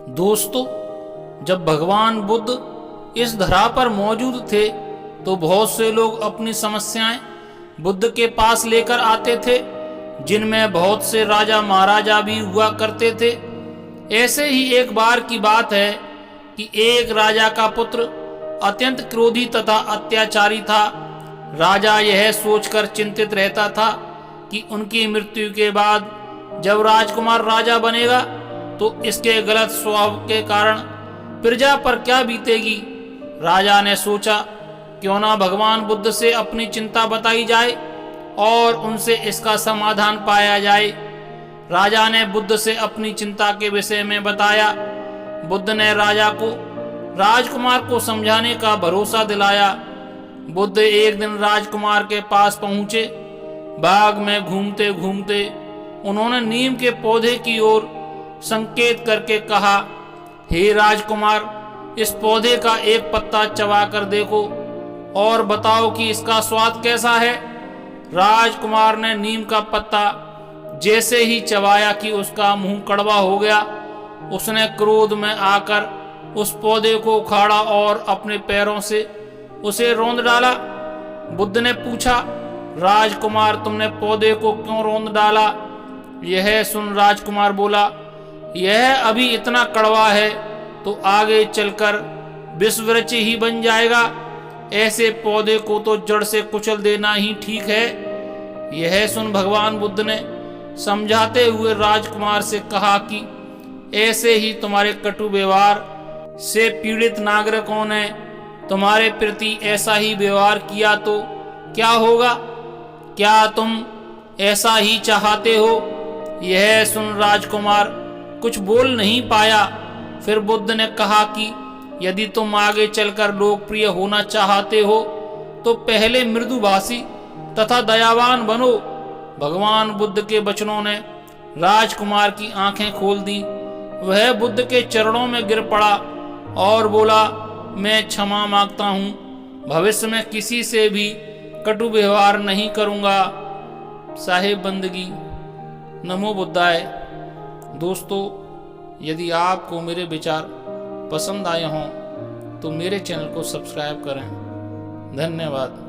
दोस्तों, जब भगवान बुद्ध इस धरा पर मौजूद थे तो बहुत से लोग अपनी समस्याएं बुद्ध के पास लेकर आते थे, जिनमें बहुत से राजा महाराजा भी हुआ करते थे। ऐसे ही एक बार की बात है कि एक राजा का पुत्र अत्यंत क्रोधी तथा अत्याचारी था। राजा यह सोचकर चिंतित रहता था कि उनकी मृत्यु के बाद जब राजकुमार राजा बनेगा तो इसके गलत स्वभाव के कारण प्रजा पर क्या बीतेगी। राजा ने सोचा, क्यों ना भगवान बुद्ध से अपनी चिंता बताई जाए और उनसे इसका समाधान पाया जाए। राजा ने बुद्ध से अपनी चिंता के विषय में बताया। बुद्ध ने राजा को राजकुमार को समझाने का भरोसा दिलाया। बुद्ध एक दिन राजकुमार के पास पहुंचे। बाग में घूमते घूमते उन्होंने नीम के पौधे की ओर संकेत करके कहा, हे राजकुमार, इस पौधे का एक पत्ता चबा कर देखो और बताओ कि इसका स्वाद कैसा है। राजकुमार ने नीम का पत्ता जैसे ही चबाया कि उसका मुंह कड़वा हो गया। उसने क्रोध में आकर उस पौधे को उखाड़ा और अपने पैरों से उसे रौंद डाला। बुद्ध ने पूछा, राजकुमार, तुमने पौधे को क्यों रौंद डाला? यह सुन राजकुमार बोला, यह अभी इतना कड़वा है तो आगे चलकर विषवृक्ष ही बन जाएगा। ऐसे पौधे को तो जड़ से कुचल देना ही ठीक है। यह सुन भगवान बुद्ध ने समझाते हुए राजकुमार से कहा कि ऐसे ही तुम्हारे कटु व्यवहार से पीड़ित नागरिकों ने तुम्हारे प्रति ऐसा ही व्यवहार किया तो क्या होगा? क्या तुम ऐसा ही चाहते हो? यह सुन राजकुमार कुछ बोल नहीं पाया। फिर बुद्ध ने कहा कि यदि तुम आगे चलकर लोकप्रिय होना चाहते हो तो पहले मृदुभाषी तथा दयावान बनो। भगवान बुद्ध के वचनों ने राजकुमार की आंखें खोल दी। वह बुद्ध के चरणों में गिर पड़ा और बोला, मैं क्षमा मांगता हूँ, भविष्य में किसी से भी कटु व्यवहार नहीं करूँगा। साहिब बंदगी। नमो बुद्धाय। दोस्तों, यदि आपको मेरे विचार पसंद आए हों तो मेरे चैनल को सब्सक्राइब करें। धन्यवाद।